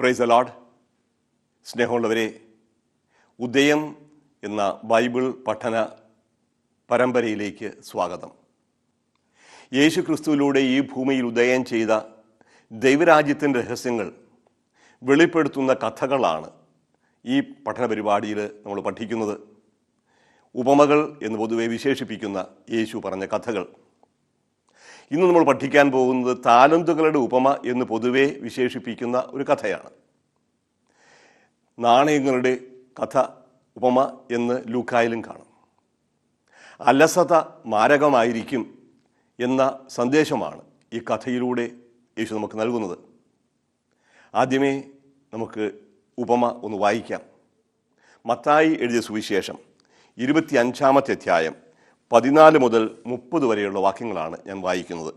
Praise the Lord. സ്നേഹമുള്ളവരെ, ഉദയം എന്ന ബൈബിൾ പഠന പരമ്പരയിലേക്ക് സ്വാഗതം. യേശു ക്രിസ്തുവിലൂടെ ഈ ഭൂമിയിൽ ഉദയം ചെയ്ത ദൈവരാജ്യത്തിൻ്റെ രഹസ്യങ്ങൾ വെളിപ്പെടുത്തുന്ന കഥകളാണ് ഈ പഠന പരിപാടിയിൽ നമ്മൾ പഠിക്കുന്നത്. ഉപമകൾ എന്ന് പൊതുവെ വിശേഷിപ്പിക്കുന്ന യേശു പറഞ്ഞ കഥകൾ. ഇന്ന് നമ്മൾ പഠിക്കാൻ പോകുന്നത് താലന്തുകളുടെ ഉപമ എന്ന് പൊതുവെ വിശേഷിപ്പിക്കുന്ന ഒരു കഥയാണ്. നാണയങ്ങളുടെ കഥ ഉപമ എന്ന് ലൂക്കായിലും കാണും. അലസത മാരകമായിരിക്കും എന്ന സന്ദേശമാണ് ഈ കഥയിലൂടെ യേശു നമുക്ക് നൽകുന്നത്. ആദ്യമേ നമുക്ക് ഉപമ ഒന്ന് വായിക്കാം. മത്തായി എഴുതിയ സുവിശേഷം 25-ാമത്തെ അധ്യായം 14 മുതൽ 30 വരെയുള്ള വാക്യങ്ങളാണ് ഞാൻ വായിക്കുന്നത്.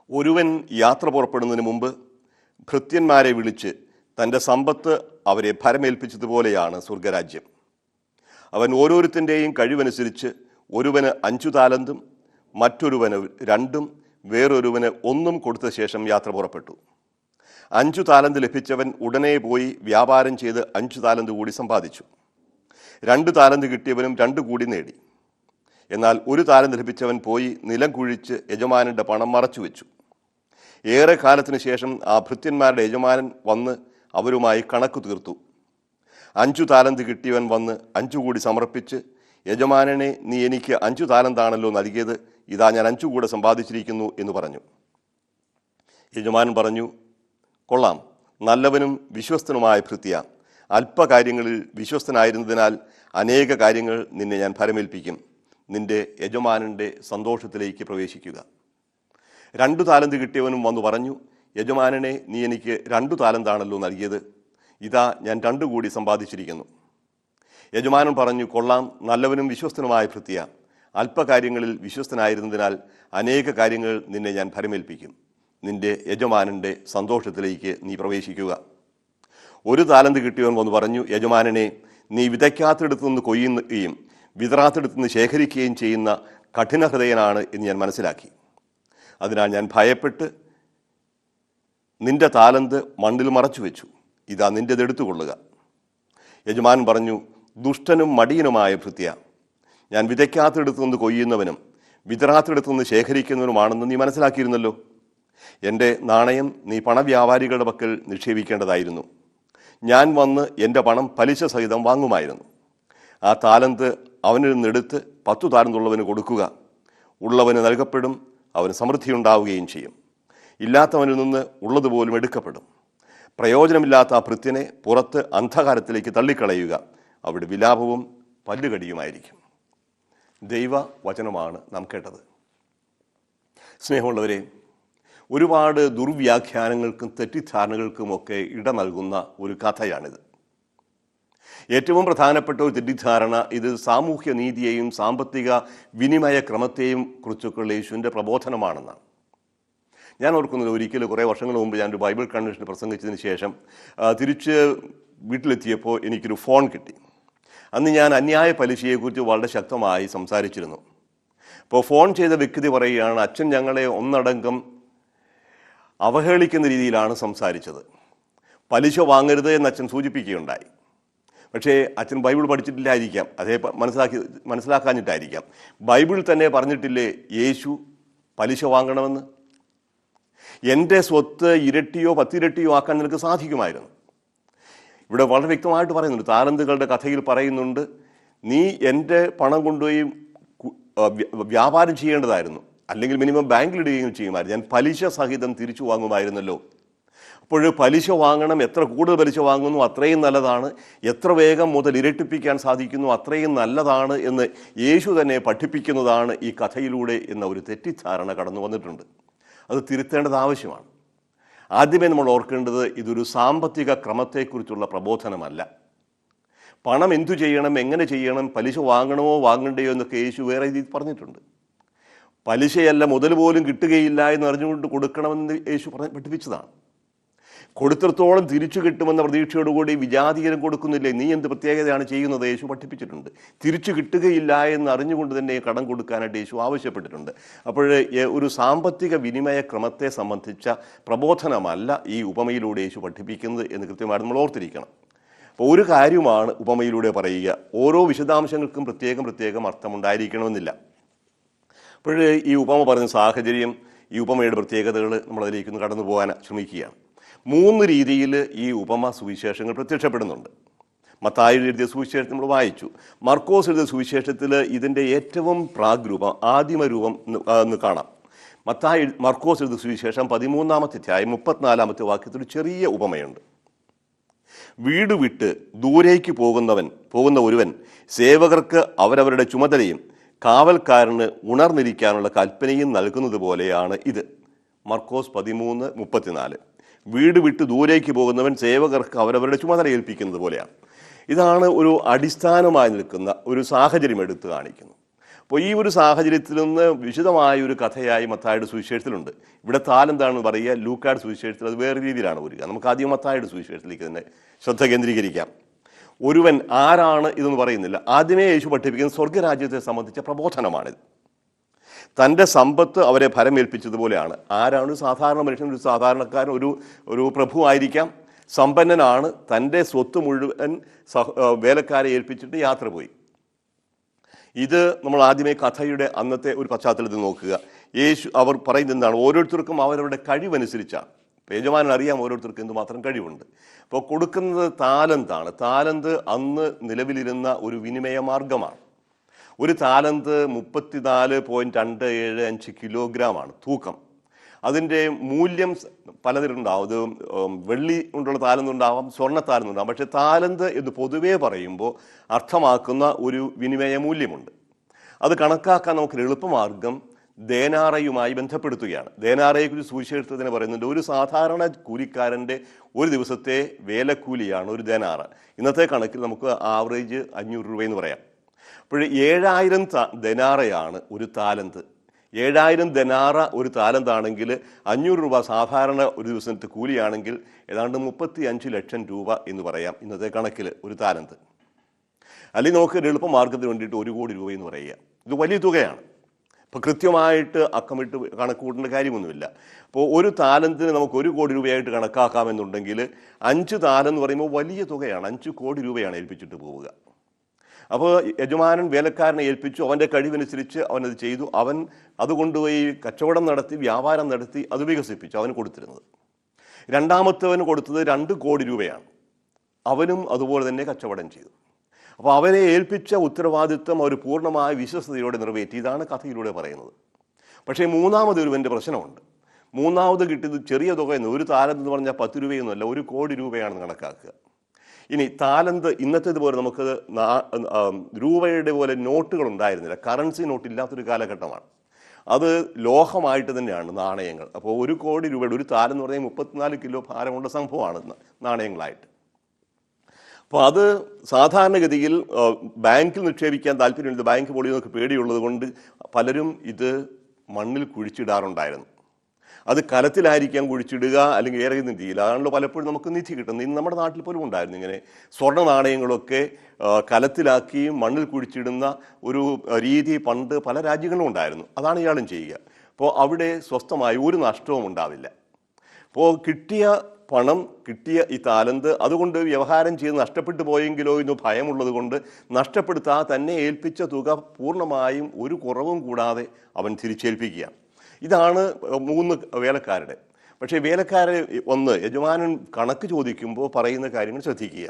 ഒരുവൻ യാത്ര പുറപ്പെടുന്നതിന് മുമ്പ് ഭൃത്യന്മാരെ വിളിച്ച് തൻ്റെ സമ്പത്ത് അവരെ ഭരമേൽപ്പിച്ചതുപോലെയാണ് സ്വർഗരാജ്യം. അവൻ ഓരോരുത്തൻ്റെയും കഴിവനുസരിച്ച് ഒരുവന് 5 താലന്തും മറ്റൊരുവന് 2 വേറൊരുവന് 1 കൊടുത്ത ശേഷം യാത്ര പുറപ്പെട്ടു. 5 താലന്ത് ലഭിച്ചവൻ ഉടനെ പോയി വ്യാപാരം ചെയ്ത് 5 താലന്ത് കൂടി സമ്പാദിച്ചു. 2 താലന്ത് കിട്ടിയവനും 2 കൂടി നേടി. എന്നാൽ 1 താലന്ത് ലഭിച്ചവൻ പോയി നിലം കുഴിച്ച് യജമാനൻ്റെ പണം മറച്ചു വെച്ചു. ഏറെ കാലത്തിന് ശേഷം ആ ഭൃത്യന്മാരുടെ യജമാനൻ വന്ന് അവരുമായി കണക്ക് തീർത്തു. 5 താലന്ത് കിട്ടിയവൻ വന്ന് 5 കൂടി സമർപ്പിച്ച്, യജമാനനെ, നീ എനിക്ക് 5 താലന്താണല്ലോ നൽകിയത്, ഇതാ ഞാൻ 5 കൂടെ സമ്പാദിച്ചിരിക്കുന്നു എന്ന് പറഞ്ഞു. യജമാനൻ പറഞ്ഞു, കൊള്ളാം, നല്ലവനും വിശ്വസ്തനുമായ ഭൃത്യ, അല്പകാര്യങ്ങളിൽ വിശ്വസ്തനായിരുന്നതിനാൽ അനേക കാര്യങ്ങൾ നിന്നെ ഞാൻ ഭരമേൽപ്പിക്കും. നിന്റെ യജമാനൻ്റെ സന്തോഷത്തിലേക്ക് പ്രവേശിക്കുക. 2 താലന്ത് കിട്ടിയവനും വന്നു പറഞ്ഞു, യജമാനനെ, നീ എനിക്ക് 2 താലന്താണല്ലോ നൽകിയത്, ഇതാ ഞാൻ 2 കൂടി സമ്പാദിച്ചിരിക്കുന്നു. യജമാനൻ പറഞ്ഞു, കൊള്ളാം, നല്ലവനും വിശ്വസ്തനുമായ ഭൃത്യ, അല്പകാര്യങ്ങളിൽ വിശ്വസ്തനായിരുന്നതിനാൽ അനേക കാര്യങ്ങൾ നിന്നെ ഞാൻ ഭരമേൽപ്പിക്കും. നിന്റെ യജമാനൻ്റെ സന്തോഷത്തിലേക്ക് നീ പ്രവേശിക്കുക. 1 താലന്ത് കിട്ടിയവൻ വന്ന് പറഞ്ഞു, യജമാനനെ, നീ വിതയ്ക്കാത്തിടത്തു നിന്ന് കൊയ്യുകയും വിതറാത്തിടത്തു നിന്ന് ശേഖരിക്കുകയും ചെയ്യുന്ന കഠിനഹൃദയനാണ് എന്ന് ഞാൻ മനസ്സിലാക്കി. അതിനാൽ ഞാൻ ഭയപ്പെട്ട് നിന്റെ താലന്ത് മണ്ണിൽ മറച്ചു വെച്ചു, ഇതാ നിൻ്റെത് എടുത്തുകൊള്ളുക. യജമാനൻ പറഞ്ഞു, ദുഷ്ടനും മടിയനുമായ ഭൃത്യ, ഞാൻ വിതയ്ക്കാത്തിടത്തു നിന്ന് കൊയ്യുന്നവനും വിതറാത്തിടത്തു നിന്ന് ശേഖരിക്കുന്നവനുമാണെന്ന് നീ മനസ്സിലാക്കിയിരുന്നല്ലോ. എൻ്റെ നാണയം നീ പണവ്യാപാരികളുടെ പക്കൽ നിക്ഷേപിക്കേണ്ടതായിരുന്നു. ഞാൻ വന്ന് എൻ്റെ പണം പലിശ സഹിതം വാങ്ങുമായിരുന്നു. ആ താലന്ത് അവനിൽ നിന്നെടുത്ത് 10 താലന്തുള്ളവന് കൊടുക്കുക. ഉള്ളവന് നൽകപ്പെടും, അവന് സമൃദ്ധി ഉണ്ടാവുകയും ചെയ്യും. ഇല്ലാത്തവനിൽ നിന്ന് ഉള്ളതുപോലും എടുക്കപ്പെടും. പ്രയോജനമില്ലാത്ത ആ ഭൃത്യനെ പുറത്ത് അന്ധകാരത്തിലേക്ക് തള്ളിക്കളയുക, അവിടെ വിലാപവും പല്ലുകടിയുമായിരിക്കും. ദൈവവചനമാണ് നാം കേട്ടത്. സ്നേഹമുള്ളവരെ, ഒരുപാട് ദുർവ്യാഖ്യാനങ്ങൾക്കും തെറ്റിദ്ധാരണകൾക്കുമൊക്കെ ഇട നൽകുന്ന ഒരു കഥയാണിത്. ഏറ്റവും പ്രധാനപ്പെട്ട ഒരു തെറ്റിദ്ധാരണ ഇത് സാമൂഹ്യ നീതിയെയും സാമ്പത്തിക വിനിമയ ക്രമത്തെയും കുറിച്ചൊക്കെയുള്ള യേശുവിൻ്റെ പ്രബോധനമാണെന്നാണ്. ഞാൻ ഓർക്കുന്നത്, ഒരിക്കൽ കുറേ വർഷങ്ങൾ മുമ്പ് ഞാനൊരു ബൈബിൾ കൺവെൻഷൻ പ്രസംഗിച്ചതിന് ശേഷം തിരിച്ച് വീട്ടിലെത്തിയപ്പോൾ എനിക്കൊരു ഫോൺ കിട്ടി. അന്ന് ഞാൻ അന്യായ പലിശയെക്കുറിച്ച് വളരെ ശക്തമായി സംസാരിച്ചിരുന്നു. അപ്പോൾ ഫോൺ ചെയ്ത വ്യക്തി പറയുകയാണ്, അച്ഛൻ ഞങ്ങളെ ഒന്നടങ്കം അവഹേളിക്കുന്ന രീതിയിലാണ് സംസാരിച്ചത്. പലിശ വാങ്ങരുത് എന്ന് അച്ഛൻ സൂചിപ്പിക്കുകയുണ്ടായി. പക്ഷേ അച്ഛൻ ബൈബിൾ പഠിച്ചിട്ടില്ലായിരിക്കാം, അതേ മനസ്സിലാക്കാഞ്ഞിട്ടായിരിക്കാം. ബൈബിൾ തന്നെ പറഞ്ഞിട്ടില്ലേ യേശു പലിശ വാങ്ങണമെന്ന്? എൻ്റെ സ്വത്ത് ഇരട്ടിയോ 10 ഇരട്ടിയോ ആക്കാൻ നിനക്ക് സാധിക്കുമായിരുന്നു. ഇവിടെ വളരെ വ്യക്തമായിട്ട് പറയുന്നുണ്ട്, താലന്തുകളുടെ കഥയിൽ പറയുന്നുണ്ട്, നീ എൻ്റെ പണം കൊണ്ടുപോയി വ്യാപാരം ചെയ്യേണ്ടതായിരുന്നു, അല്ലെങ്കിൽ മിനിമം ബാങ്കിലിടുകയും ചെയ്യുമായിരുന്നു. ഞാൻ പലിശ സഹിതം തിരിച്ചു വാങ്ങുമായിരുന്നല്ലോ. അപ്പോൾ പലിശ വാങ്ങണം, എത്ര കൂടുതൽ പലിശ വാങ്ങുന്നു അത്രയും നല്ലതാണ്, എത്ര വേഗം മുതൽ ഇരട്ടിപ്പിക്കാൻ സാധിക്കുന്നു അത്രയും നല്ലതാണ് എന്ന് യേശു തന്നെ പഠിപ്പിക്കുന്നതാണ് ഈ കഥയിലൂടെ എന്ന ഒരു തെറ്റിദ്ധാരണ കടന്നു വന്നിട്ടുണ്ട്. അത് തിരുത്തേണ്ടത് ആവശ്യമാണ്. ആദ്യമേ നമ്മൾ ഓർക്കേണ്ടത്, ഇതൊരു സാമ്പത്തിക ക്രമത്തെക്കുറിച്ചുള്ള പ്രബോധനമല്ല. പണം എന്തു ചെയ്യണം, എങ്ങനെ ചെയ്യണം, പലിശ വാങ്ങണമോ വാങ്ങണ്ടയോ എന്നൊക്കെ യേശു വേറെ രീതിയിൽ പറഞ്ഞിട്ടുണ്ട്. പലിശയല്ല, മുതൽ പോലും കിട്ടുകയില്ല എന്ന് അറിഞ്ഞുകൊണ്ട് കൊടുക്കണമെന്ന് യേശു പഠിപ്പിച്ചതാണ്. കൊടുത്തിടത്തോളം തിരിച്ചു കിട്ടുമെന്ന പ്രതീക്ഷയോടുകൂടി വിജാതീയരും കൊടുക്കുന്നില്ലേ, നീ എന്ത് പ്രത്യേകതയാണ് ചെയ്യുന്നത് യേശു പഠിപ്പിച്ചിട്ടുണ്ട്. തിരിച്ചു കിട്ടുകയില്ല എന്ന് അറിഞ്ഞുകൊണ്ട് തന്നെ കടം കൊടുക്കാനായിട്ട് യേശു ആവശ്യപ്പെട്ടിട്ടുണ്ട്. അപ്പോൾ ഒരു സാമ്പത്തിക വിനിമയ ക്രമത്തെ സംബന്ധിച്ച പ്രബോധനമല്ല ഈ ഉപമയിലൂടെ യേശു പഠിപ്പിക്കുന്നത് എന്ന് കൃത്യമായിട്ട് നമ്മൾ ഓർത്തിരിക്കണം. അപ്പോൾ ഒരു കാര്യമാണ് ഉപമയിലൂടെ പറയുക, ഓരോ വിശദാംശങ്ങൾക്കും പ്രത്യേകം അർത്ഥമുണ്ടായിരിക്കണമെന്നില്ല. അപ്പോൾ ഈ ഉപമ പറയുന്ന സാഹചര്യം, ഈ ഉപമയുടെ പ്രത്യേകതകൾ നമ്മളതിലേക്കൊന്ന് കടന്നു പോകാൻ ശ്രമിക്കുകയാണ്. 3 രീതിയിൽ ഈ ഉപമ സുവിശേഷങ്ങൾ പ്രത്യക്ഷപ്പെടുന്നുണ്ട്. മത്തായി എഴുതിയ സുവിശേഷത്തിൽ നമ്മൾ വായിച്ചു. മർക്കോസ് എഴുതിയ സുവിശേഷത്തിൽ ഇതിൻ്റെ ഏറ്റവും പ്രാഗ്രൂപം, ആദിമ രൂപം എന്ന് കാണാം. മർക്കോസ് എഴുതിയ സുവിശേഷം 13-ാമത്തെ അധ്യായം 34-ാമത്തെ വാക്യത്തിൽ ഒരു ചെറിയ ഉപമയുണ്ട്. വീട് വിട്ട് ദൂരേക്ക് പോകുന്ന ഒരുവൻ സേവകർക്ക് അവരവരുടെ ചുമതലയും കാവൽക്കാരന് ഉണർന്നിരിക്കാനുള്ള കൽപ്പനയും നൽകുന്നത് പോലെയാണ് ഇത്. മർക്കോസ് 13:34. വീട് വിട്ട് ദൂരേക്ക് പോകുന്നവൻ സേവകർക്ക് അവരവരുടെ ചുമതല ഏൽപ്പിക്കുന്നത് പോലെയാണ്. ഇതാണ് ഒരു അടിസ്ഥാനമായി നിൽക്കുന്ന ഒരു സാഹചര്യം എടുത്തു കാണിക്കുന്നു. അപ്പോൾ ഈ ഒരു സാഹചര്യത്തിൽ നിന്ന് വിശദമായ ഒരു കഥയായി മത്തായിയുടെ സുവിശേഷത്തിലുണ്ട്. ഇവിടെ താലെന്താണെന്ന് പറയുക, ലൂക്കായുടെ സുവിശേഷത്തിൽ അത് വേറെ രീതിയിലാണ് വരിക. നമുക്ക് ആദ്യം മത്തായിയുടെ സുവിശേഷത്തിലേക്ക് തന്നെ ശ്രദ്ധ കേന്ദ്രീകരിക്കാം. ഒരുവൻ ആരാണ് ഇതെന്ന് പറയുന്നില്ല. ആദ്യമേ യേശു പഠിപ്പിക്കുന്ന സ്വർഗരാജ്യത്തെ സംബന്ധിച്ച പ്രബോധനമാണിത്. തൻ്റെ സമ്പത്ത് അവരെ ഭരമേൽപ്പിച്ചതുപോലെയാണ്. ആരാണ് സാധാരണ മനുഷ്യൻ? ഒരു സാധാരണക്കാരൻ, ഒരു പ്രഭു ആയിരിക്കാം, സമ്പന്നനാണ്, തൻ്റെ സ്വത്ത് മുഴുവൻ വേലക്കാരെ ഏൽപ്പിച്ചിട്ട് യാത്ര പോയി. ഇത് നമ്മൾ ആദ്യമേ കഥയുടെ അന്നത്തെ ഒരു പശ്ചാത്തലത്തിൽ നോക്കുക. അവർ പറയുന്നത് എന്താണ്? ഓരോരുത്തർക്കും അവരവരുടെ കഴിവനുസരിച്ചാണ്. യജമാനൻ അറിയാം ഓരോരുത്തർക്കും എന്തുമാത്രം കഴിവുണ്ട്. അപ്പോൾ കൊടുക്കുന്നത് താലന്താണ്. താലന്ത് അന്ന് നിലവിലിരുന്ന ഒരു വിനിമയ മാർഗമാണ്. ഒരു താലന്ത് 34.275 കിലോഗ്രാമാണ് തൂക്കം. അതിൻ്റെ മൂല്യം പലതരമുണ്ടാവും. അത് വെള്ളി കൊണ്ടുള്ള താലന്തുണ്ടാവാം, സ്വർണ്ണ താലന്തുണ്ടാവാം. പക്ഷേ താലന്ത് എന്ന് പൊതുവേ പറയുമ്പോൾ അർത്ഥമാക്കുന്ന ഒരു വിനിമയ മൂല്യമുണ്ട്. അത് കണക്കാക്കാൻ നമുക്കൊരു എളുപ്പമാർഗം ദേനാറയുമായി ബന്ധപ്പെടുത്തുകയാണ്. ദേനാറയെക്കുറിച്ച് സുവിശേഷത്തിൽ തന്നെ പറയുന്നുണ്ട്. ഒരു സാധാരണ കൂലിക്കാരൻ്റെ ഒരു ദിവസത്തെ വേലക്കൂലിയാണ് ഒരു ദേനാറ. ഇന്നത്തെ കണക്കിൽ നമുക്ക് ആവറേജ് 500 രൂപയെന്ന് പറയാം. അപ്പോൾ 7000 ദേനാറയാണ് ഒരു താലന്ത്. 7000 ദേനാറ ഒരു താലന്താണെങ്കിൽ 500 രൂപ സാധാരണ ഒരു ദിവസത്തെ കൂലിയാണെങ്കിൽ ഏതാണ്ട് 35 ലക്ഷം രൂപ എന്ന് പറയാം ഇന്നത്തെ കണക്കിൽ ഒരു താലന്ത്. അല്ലെങ്കിൽ നമുക്ക് എളുപ്പമാർഗത്തിന് വേണ്ടിയിട്ട് 1 കോടി രൂപ എന്ന് പറയുക. ഇത് വലിയ തുകയാണ്. ഇപ്പോൾ കൃത്യമായിട്ട് അക്കമിട്ട് കണക്ക് കൂട്ടേണ്ട കാര്യമൊന്നുമില്ല. അപ്പോൾ ഒരു താലന്തിന് നമുക്ക് 1 കോടി രൂപയായിട്ട് കണക്കാക്കാമെന്നുണ്ടെങ്കിൽ 5 താലന്ത് പറയുമ്പോൾ വലിയ തുകയാണ്. 5 കോടി രൂപയാണ് ഏൽപ്പിച്ചിട്ട് പോവുക. അപ്പോൾ യജമാനൻ വേലക്കാരനെ ഏൽപ്പിച്ചു, അവൻ്റെ കഴിവനുസരിച്ച് അവനത് ചെയ്തു. അവൻ അത് കൊണ്ടുപോയി കച്ചവടം നടത്തി, വ്യാപാരം നടത്തി, അത് വികസിപ്പിച്ചു. അവന് കൊടുത്തിരുന്നത്. രണ്ടാമത്തവന് കൊടുത്തത് 2 കോടി രൂപയാണ്. അവനും അതുപോലെ തന്നെ കച്ചവടം ചെയ്തു. അപ്പോൾ അവരെ ഏൽപ്പിച്ച ഉത്തരവാദിത്വം അവർ പൂർണ്ണമായ വിശ്വസ്തയോടെ നിറവേറ്റി. ഇതാണ് കഥയിലൂടെ പറയുന്നത്. പക്ഷേ മൂന്നാമത് ഒരുവൻ്റെ പ്രശ്നമുണ്ട്. മൂന്നാമത് കിട്ടിയത് ചെറിയ തുകയെന്ന്, ഒരു താലന്ത് എന്ന് പറഞ്ഞാൽ 10 രൂപയൊന്നുമല്ല, 1 കോടി രൂപയാണെന്ന് കണക്കാക്കുക. ഇനി താലന്ത് ഇന്നത്തേതുപോലെ നമുക്ക് രൂപയുടെ പോലെ നോട്ടുകൾ ഉണ്ടായിരുന്നില്ല. കറൻസി നോട്ട് ഇല്ലാത്തൊരു കാലഘട്ടമാണ്. അത് ലോഹമായിട്ട് തന്നെയാണ് നാണയങ്ങൾ. അപ്പോൾ 1 കോടി രൂപയുടെ ഒരു താലന്ത് പറഞ്ഞാൽ 34 കിലോ ഭാരമുള്ള സംഭവമാണ് നാണയങ്ങളായിട്ട്. അപ്പോൾ അത് സാധാരണഗതിയിൽ ബാങ്കിൽ നിക്ഷേപിക്കാൻ താല്പര്യമുണ്ട്. ബാങ്ക് പൊളിയൊക്കെ പേടിയുള്ളത് കൊണ്ട് പലരും ഇത് മണ്ണിൽ കുഴിച്ചിടാറുണ്ടായിരുന്നു. അത് കലത്തിലായിരിക്കാം കുഴിച്ചിടുക, അല്ലെങ്കിൽ ഏറെ നിധിയിൽ. അതാണല്ലോ പലപ്പോഴും നമുക്ക് നിധി കിട്ടുന്നത്. ഇന്ന് നമ്മുടെ നാട്ടിൽ പോലും ഉണ്ടായിരുന്നു ഇങ്ങനെ സ്വർണ്ണ നാണയങ്ങളൊക്കെ കലത്തിലാക്കി മണ്ണിൽ കുഴിച്ചിടുന്ന ഒരു രീതി പണ്ട് പല രാജ്യങ്ങളിലും ഉണ്ടായിരുന്നു. അതാണ് ഇയാളും ചെയ്യുക. അപ്പോൾ അവിടെ സ്വസ്ഥമായി ഒരു നഷ്ടവും ഉണ്ടാവില്ല. അപ്പോൾ കിട്ടിയ പണം, കിട്ടിയ ഈ താലന്ത് അതുകൊണ്ട് വ്യവഹാരം ചെയ്ത് നഷ്ടപ്പെട്ടു പോയെങ്കിലോ എന്ന് ഭയമുള്ളത് കൊണ്ട് നഷ്ടപ്പെടുത്താതെ തന്നെ ഏൽപ്പിച്ച തുക പൂർണ്ണമായും ഒരു കുറവും കൂടാതെ അവൻ തിരിച്ചേൽപ്പിക്കുകയാണ്. ഇതാണ് 3 വേലക്കാരുടെ. പക്ഷേ വേലക്കാരെ യജമാനൻ കണക്ക് ചോദിക്കുമ്പോൾ പറയുന്ന കാര്യങ്ങൾ ശ്രദ്ധിക്കുക.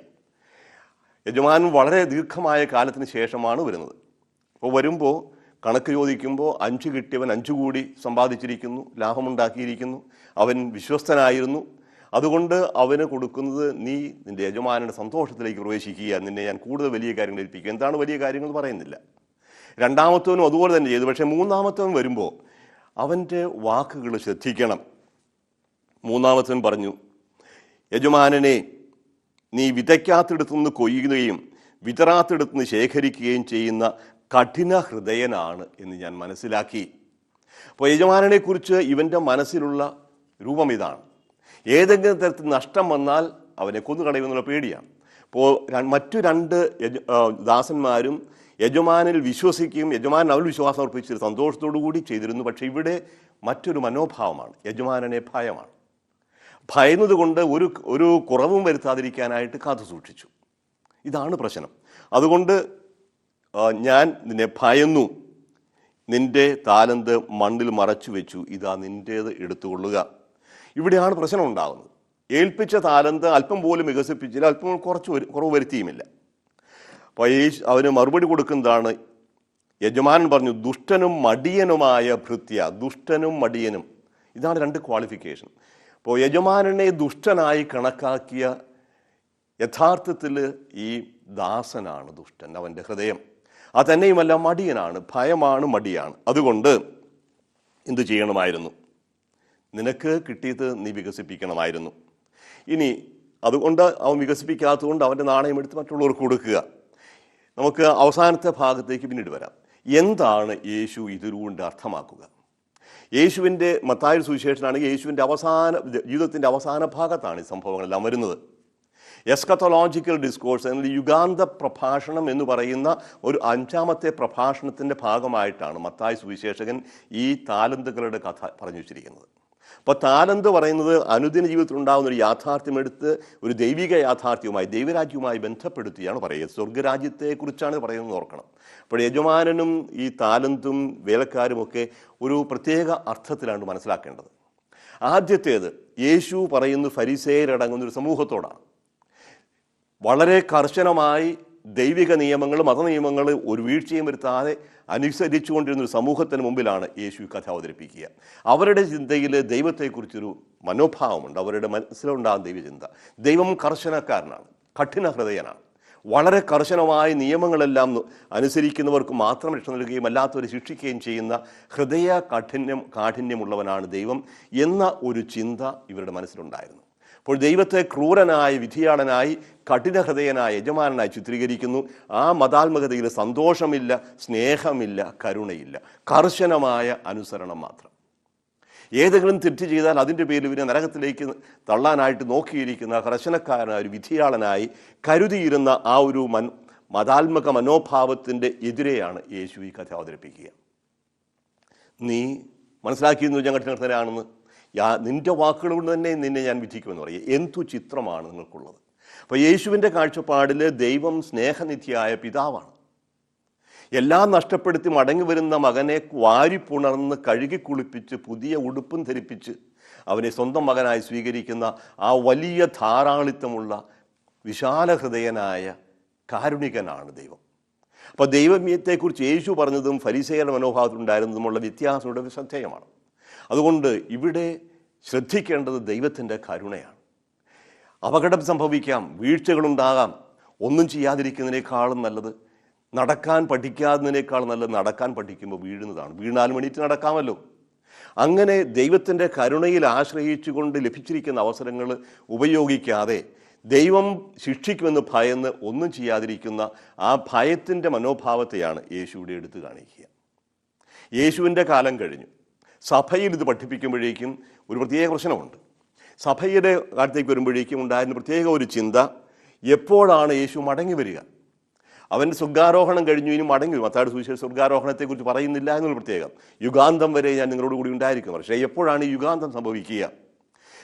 യജമാനൻ വളരെ ദീർഘമായ കാലത്തിന് ശേഷമാണ് വരുന്നത്. അപ്പോൾ വരുമ്പോൾ കണക്ക് ചോദിക്കുമ്പോൾ 5 കിട്ടിയവൻ 5 കൂടി സമ്പാദിച്ചിരിക്കുന്നു, ലാഭമുണ്ടാക്കിയിരിക്കുന്നു, അവൻ വിശ്വസ്തനായിരുന്നു. അതുകൊണ്ട് അവന് കൊടുക്കുന്നത്, നീ നിൻ്റെ യജമാനൻ്റെ സന്തോഷത്തിലേക്ക് പ്രവേശിക്കുക, നിന്നെ ഞാൻ കൂടുതൽ വലിയ കാര്യങ്ങൾ ഏൽപ്പിക്കുക. എന്താണ് വലിയ കാര്യങ്ങൾ പറയുന്നില്ല. രണ്ടാമത്തവനും അതുപോലെ തന്നെ ചെയ്തു. പക്ഷേ മൂന്നാമത്തവൻ വരുമ്പോൾ അവൻ്റെ വാക്കുകൾ ശ്രദ്ധിക്കണം. മൂന്നാമത്തവൻ പറഞ്ഞു, യജമാനനെ, നീ വിതയ്ക്കാത്തിടത്തുനിന്ന് കൊയ്യുകയും വിതറാത്തിടത്തുനിന്ന് ശേഖരിക്കുകയും ചെയ്യുന്ന കഠിന ഹൃദയനാണ് എന്ന് ഞാൻ മനസ്സിലാക്കി. അപ്പോൾ യജമാനനെക്കുറിച്ച് ഇവൻ്റെ മനസ്സിലുള്ള രൂപം ഇതാണ്. ഏതെങ്കിലും തരത്തിൽ നഷ്ടം വന്നാൽ അവനെ കൊന്നുകളയുമെന്നുള്ള പേടിയാണ്. ഇപ്പോൾ മറ്റു രണ്ട് ദാസന്മാരും യജമാനിൽ വിശ്വസിക്കുകയും യജമാനൻ അവൽ വിശ്വാസം അർപ്പിച്ച് സന്തോഷത്തോടു കൂടി ചെയ്തിരുന്നു. പക്ഷേ ഇവിടെ മറ്റൊരു മനോഭാവമാണ്, യജമാനനെ ഭയമാണ്. ഭയന്നതുകൊണ്ട് ഒരു കുറവും വരുത്താതിരിക്കാനായിട്ട് കാത്തു സൂക്ഷിച്ചു. ഇതാണ് പ്രശ്നം. അതുകൊണ്ട് ഞാൻ നിന്നെ ഭയന്നു, നിന്റെ താലന്ത് മണ്ണിൽ മറച്ചു വെച്ചു, ഇതാ നിൻ്റേത് എടുത്തുകൊള്ളുക. ഇവിടെയാണ് പ്രശ്നം ഉണ്ടാകുന്നത്. ഏൽപ്പിച്ച താലന്ത് അല്പം പോലും വികസിപ്പിച്ചില്ല, അല്പം കുറവ് വരുത്തിയുമില്ല. അപ്പോൾ അവന് മറുപടി കൊടുക്കുന്നതാണ്, യജമാനൻ പറഞ്ഞു, ദുഷ്ടനും മടിയനുമായ ഭൃത്യ. ദുഷ്ടനും മടിയനും, ഇതാണ് രണ്ട് ക്വാളിഫിക്കേഷൻ. അപ്പോൾ യജമാനനെ ദുഷ്ടനായി കണക്കാക്കിയ യഥാർത്ഥത്തിൽ ഈ ദാസനാണ് ദുഷ്ടൻ. അവൻ്റെ ഹൃദയം തന്നെയുമല്ല മടിയനാണ്, ഭയമാണ്, മടിയാണ്. അതുകൊണ്ട് എന്തു ചെയ്യണമായിരുന്നു? നിനക്ക് കിട്ടിയത് നീ വികസിപ്പിക്കണമായിരുന്നു. ഇനി അതുകൊണ്ട് അവൻ വികസിപ്പിക്കാത്തതുകൊണ്ട് അവൻ്റെ നാണയം എടുത്ത് മറ്റുള്ളവർക്ക് കൊടുക്കുക. നമുക്ക് അവസാനത്തെ ഭാഗത്തേക്ക് പിന്നീട് വരാം. എന്താണ് യേശു ഇതിലൂടെ അർത്ഥമാക്കുക? യേശുവിൻ്റെ മത്തായി സുവിശേഷനാണെങ്കിൽ യേശുവിൻ്റെ ജീവിതത്തിൻ്റെ അവസാന ഭാഗത്താണ് ഈ സംഭവങ്ങളെല്ലാം വരുന്നത്. എസ്കത്തോളജിക്കൽ ഡിസ്കോഴ്സ് അല്ലെങ്കിൽ യുഗാന്ത പ്രഭാഷണം എന്ന് പറയുന്ന ഒരു 5ാമത്തെ പ്രഭാഷണത്തിൻ്റെ ഭാഗമായിട്ടാണ് മത്തായി സുവിശേഷകൻ ഈ താലന്തുകളുടെ കഥ പറഞ്ഞു വച്ചിരിക്കുന്നത്. അപ്പോൾ താലന്ത് പറയുന്നത് അനുദിന ജീവിതത്തിൽ ഉണ്ടാകുന്ന ഒരു യാഥാർത്ഥ്യമെടുത്ത് ഒരു ദൈവിക യാഥാർത്ഥ്യവുമായി, ദൈവരാജ്യവുമായി ബന്ധപ്പെടുത്തിയാണ് പറയുന്നത്. സ്വർഗരാജ്യത്തെക്കുറിച്ചാണ് പറയുന്നത്, ഓർക്കണം. അപ്പോൾ യജമാനനും ഈ താലന്തും വേലക്കാരുമൊക്കെ ഒരു പ്രത്യേക അർത്ഥത്തിലാണ് മനസ്സിലാക്കേണ്ടത്. ആദ്യത്തേത്, യേശു പറയുന്നത് ഫരിസേയരടങ്ങുന്ന ഒരു സമൂഹത്തോടാണ്. വളരെ കർശനമായി ദൈവിക നിയമങ്ങൾ, മതനിയമങ്ങൾ ഒരു വീഴ്ചയും വരുത്താതെ അനുസരിച്ചുകൊണ്ടിരുന്നൊരു സമൂഹത്തിന് മുമ്പിലാണ് യേശു കഥ അവതരിപ്പിക്കുക. അവരുടെ ചിന്തയിൽ ദൈവത്തെക്കുറിച്ചൊരു മനോഭാവമുണ്ട്, അവരുടെ മനസ്സിലുണ്ടാകുന്ന ദൈവചിന്ത. ദൈവം കർശനക്കാരനാണ്, കഠിന ഹൃദയനാണ്. വളരെ കർശനമായ നിയമങ്ങളെല്ലാം അനുസരിക്കുന്നവർക്ക് മാത്രം രക്ഷ നൽകുകയും അല്ലാത്തവരെ ശിക്ഷിക്കുകയും ചെയ്യുന്ന ഹൃദയ കാഠിന്യമുള്ളവനാണ് ദൈവം എന്ന ഒരു ചിന്ത ഇവരുടെ മനസ്സിലുണ്ടായിരുന്നു. അപ്പോൾ ദൈവത്തെ ക്രൂരനായി, വിധിയാളനായി, കഠിനഹൃദയനായ യജമാനായി ചിത്രീകരിക്കുന്നു. ആ മതാത്മകതയിൽ സന്തോഷമില്ല, സ്നേഹമില്ല, കരുണയില്ല, കർശനമായ അനുസരണം മാത്രം. ഏതെങ്കിലും തെറ്റ് ചെയ്താൽ അതിൻ്റെ പേരിൽ ഇവരെ നരകത്തിലേക്ക് തള്ളാനായിട്ട് നോക്കിയിരിക്കുന്ന കർശനക്കാരനായ ഒരു വിധിയാളനായി കരുതിയിരുന്ന ആ ഒരു മതാത്മക മനോഭാവത്തിൻ്റെ എതിരെയാണ് യേശു ഈ കഥ അവതരിപ്പിക്കുക. നീ മനസ്സിലാക്കിയിരുന്നു ഞാൻ കഠിനഹൃദയനാണെന്ന്, നിന്റെ വാക്കുകൾ കൊണ്ട് തന്നെ നിന്നെ ഞാൻ വിധിക്കുമെന്ന് പറയുക. എന്തു ചിത്രമാണ് നിങ്ങൾക്കുള്ളത്? അപ്പോൾ യേശുവിൻ്റെ കാഴ്ചപ്പാടിൽ ദൈവം സ്നേഹനിധിയായ പിതാവാണ്. എല്ലാം നഷ്ടപ്പെടുത്തി മടങ്ങി വരുന്ന മകനെ വാരിപ്പുണർന്ന് കഴുകി കുളിപ്പിച്ച് പുതിയ ഉടുപ്പും ധരിപ്പിച്ച് അവനെ സ്വന്തം മകനായി സ്വീകരിക്കുന്ന ആ വലിയ ധാരാളിത്തമുള്ള വിശാല ഹൃദയനായ കാരുണികനാണ് ദൈവം. അപ്പോൾ ദൈവത്തെക്കുറിച്ച് യേശു പറഞ്ഞതും ഫരിസേയരുടെ മനോഭാവത്തിലുണ്ടായിരുന്നതുമുള്ള വ്യത്യാസം ഇവിടെ ശ്രദ്ധേയമാണ്. അതുകൊണ്ട് ഇവിടെ ശ്രദ്ധിക്കേണ്ടത് ദൈവത്തിൻ്റെ കരുണയാണ്. അപകടം സംഭവിക്കാം, വീഴ്ചകളുണ്ടാകാം. ഒന്നും ചെയ്യാതിരിക്കുന്നതിനേക്കാളും നല്ലത്, നടക്കാൻ പഠിക്കാതിനേക്കാളും നല്ലത് നടക്കാൻ പഠിക്കുമ്പോൾ വീഴുന്നതാണ്. വീണാലും എണീറ്റ് നടക്കാമല്ലോ. അങ്ങനെ ദൈവത്തിൻ്റെ കരുണയിൽ ആശ്രയിച്ചുകൊണ്ട് ലഭിച്ചിരിക്കുന്ന അവസരങ്ങൾ ഉപയോഗിക്കാതെ ദൈവം ശിക്ഷിക്കുമെന്ന് ഭയന്ന് ഒന്നും ചെയ്യാതിരിക്കുന്ന ആ ഭയത്തിൻ്റെ മനോഭാവത്തെയാണ് യേശുവിടെ എടുത്തു കാണിക്കുക. യേശുവിൻ്റെ കാലം കഴിഞ്ഞു. സഭയിൽ ഇത് പഠിപ്പിക്കുമ്പോഴേക്കും ഒരു പ്രത്യേക പ്രശ്നമുണ്ട്. സഭയുടെ കാലത്തേക്ക് വരുമ്പോഴേക്കും ഉണ്ടായിരുന്ന പ്രത്യേക ഒരു ചിന്ത, എപ്പോഴാണ് യേശു മടങ്ങി വരിക? അവൻ സ്വർഗ്ഗാരോഹണം കഴിഞ്ഞു, ഇനി മടങ്ങി വരും. മത്തായിയുടെ സുവിശേഷം സ്വർഗ്ഗാരോഹണത്തെക്കുറിച്ച് പറയുന്നില്ല എന്നുള്ള പ്രത്യേകം. യുഗാന്തം വരെ ഞാൻ നിങ്ങളോട് കൂടി ഉണ്ടായിരിക്കും. പക്ഷേ എപ്പോഴാണ് ഈ യുഗാന്തം സംഭവിക്കുക?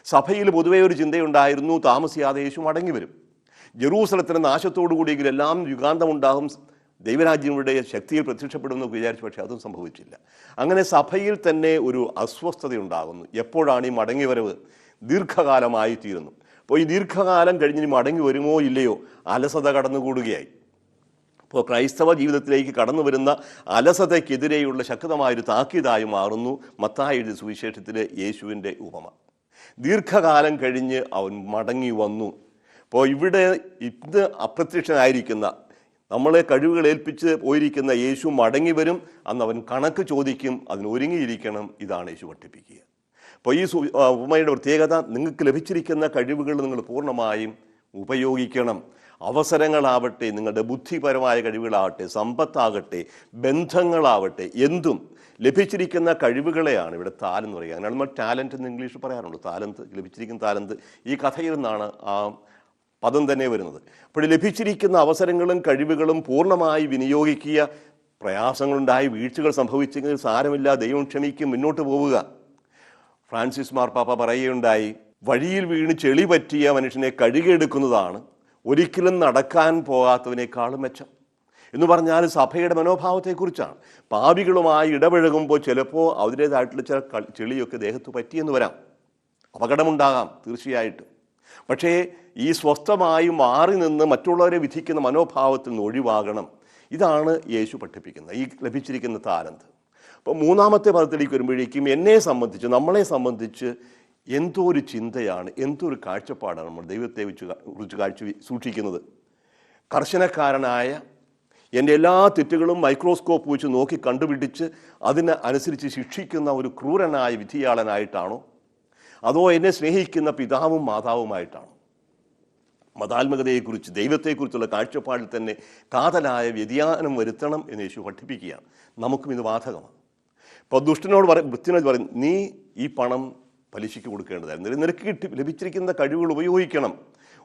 സഭയിൽ പൊതുവേ ഒരു ചിന്തയുണ്ടായിരുന്നു, താമസിയാതെ യേശു മടങ്ങി വരും. ജെറൂസലത്തിന് നാശത്തോടു കൂടിയെങ്കിലും എല്ലാം യുഗാന്തമുണ്ടാകും, ദൈവരാജ്യങ്ങളുടെ ശക്തിയിൽ പ്രത്യക്ഷപ്പെടുമെന്ന് വിചാരിച്ചു. പക്ഷേ അതും സംഭവിച്ചില്ല. അങ്ങനെ സഭയിൽ തന്നെ ഒരു അസ്വസ്ഥതയുണ്ടാകുന്നു. എപ്പോഴാണ് ഈ മടങ്ങി വരവ്? ദീർഘകാലമായി തീരുന്നു. അപ്പോൾ ഈ ദീർഘകാലം കഴിഞ്ഞ് മടങ്ങി വരുമോ ഇല്ലയോ, അലസത കടന്നുകൂടുകയായി. അപ്പോൾ ക്രൈസ്തവ ജീവിതത്തിലേക്ക് കടന്നു വരുന്ന അലസതയ്ക്കെതിരെയുള്ള ശക്തമായൊരു താക്കീതായി മാറുന്നു മത്തായിയുടെ സുവിശേഷത്തിലെ യേശുവിൻ്റെ ഉപമ. ദീർഘകാലം കഴിഞ്ഞ് അവൻ മടങ്ങി വന്നു. അപ്പോൾ ഇവിടെ ഇന്ന് അപ്രത്യക്ഷനായിരിക്കുന്ന, നമ്മളെ കഴിവുകൾ ഏൽപ്പിച്ച് പോയിരിക്കുന്ന യേശു മടങ്ങി വരും. അന്ന് അവൻ കണക്ക് ചോദിക്കും, അതിന് ഒരുങ്ങിയിരിക്കണം. ഇതാണ് യേശു പഠിപ്പിക്കുക. അപ്പോൾ ഈ ഉപമയുടെ പ്രത്യേകത, നിങ്ങൾക്ക് ലഭിച്ചിരിക്കുന്ന കഴിവുകൾ നിങ്ങൾ പൂർണ്ണമായും ഉപയോഗിക്കണം. അവസരങ്ങളാവട്ടെ, നിങ്ങളുടെ ബുദ്ധിപരമായ കഴിവുകളാവട്ടെ, സമ്പത്താകട്ടെ, ബന്ധങ്ങളാവട്ടെ, എന്തും ലഭിച്ചിരിക്കുന്ന കഴിവുകളെയാണ് ഇവിടെ താലെന്ന് പറയുക. അങ്ങനെയാണ് നമ്മൾ ടാലൻറ്റ് എന്ന് ഇംഗ്ലീഷ് പറയാറുണ്ട്. താലന്ത്, ലഭിച്ചിരിക്കുന്ന താലന്ത് ഈ കഥയിൽ നിന്നാണ് ആ പദം തന്നെ വരുന്നത്. അപ്പോൾ ലഭിച്ചിരിക്കുന്ന അവസരങ്ങളും കഴിവുകളും പൂർണ്ണമായി വിനിയോഗിക്കുക. പ്രയാസങ്ങളുണ്ടായി, വീഴ്ചകൾ സംഭവിച്ചെങ്കിൽ സാരമില്ല, ദൈവം ക്ഷമിക്കും, മുന്നോട്ട് പോവുക. ഫ്രാൻസിസ് മാർപ്പാപ്പ പറയുകയുണ്ടായി, വഴിയിൽ വീണ് ചെളി പറ്റിയ മനുഷ്യനെ കഴുകിയെടുക്കുന്നതാണ് ഒരിക്കലും നടക്കാൻ പോകാത്തവനേക്കാളും മെച്ചം എന്ന് പറഞ്ഞാൽ സഭയുടെ മനോഭാവത്തെക്കുറിച്ചാണ്. പാപികളുമായി ഇടപഴകുമ്പോൾ ചിലപ്പോൾ അവരുടേതായിട്ടുള്ള ചില ചെളിയൊക്കെ ദേഹത്ത് പറ്റിയെന്ന് വരാം, അപകടമുണ്ടാകാം തീർച്ചയായിട്ടും. പക്ഷേ ഈ സ്വസ്ഥമായി മാറി നിന്ന് മറ്റുള്ളവരെ വിധിക്കുന്ന മനോഭാവത്തിൽ നിന്ന് ഒഴിവാകണം. ഇതാണ് യേശു പഠിപ്പിക്കുന്നത് ഈ ലഭിച്ചിരിക്കുന്ന താലന്ത്. അപ്പോൾ മൂന്നാമത്തെ പദത്തിലേക്ക് വരുമ്പോഴേക്കും എന്നെ സംബന്ധിച്ച്, നമ്മളെ സംബന്ധിച്ച് എന്തോ ഒരു ചിന്തയാണ്, എന്തോ ഒരു കാഴ്ചപ്പാടാണ് നമ്മൾ ദൈവത്തെ കുറിച്ച് കാഴ്ച സൂക്ഷിക്കുന്നത്. കർശനക്കാരനായ, എൻ്റെ എല്ലാ തെറ്റുകളും മൈക്രോസ്കോപ്പ് വെച്ച് നോക്കി കണ്ടുപിടിച്ച് അതിന് അനുസരിച്ച് ശിക്ഷിക്കുന്ന ഒരു ക്രൂരനായ വിധിയാളനായിട്ടാണോ, അതോ എന്നെ സ്നേഹിക്കുന്ന പിതാവും മാതാവുമായിട്ടാണോ? മതാത്മകതയെക്കുറിച്ച്, ദൈവത്തെക്കുറിച്ചുള്ള കാഴ്ചപ്പാടിൽ തന്നെ കാതലായ വ്യതിയാനം വരുത്തണം എന്ന് യേശു പഠിപ്പിക്കുകയാണ്. നമുക്കും ഇത് ബാധകമാണ്. ഇപ്പോൾ വൃത്തിനോട് പറയും, നീ ഈ പണം പലിശയ്ക്ക് കൊടുക്കേണ്ടതായിരുന്നു, നിനക്ക് ലഭിച്ചിരിക്കുന്ന കഴിവുകൾ ഉപയോഗിക്കണം,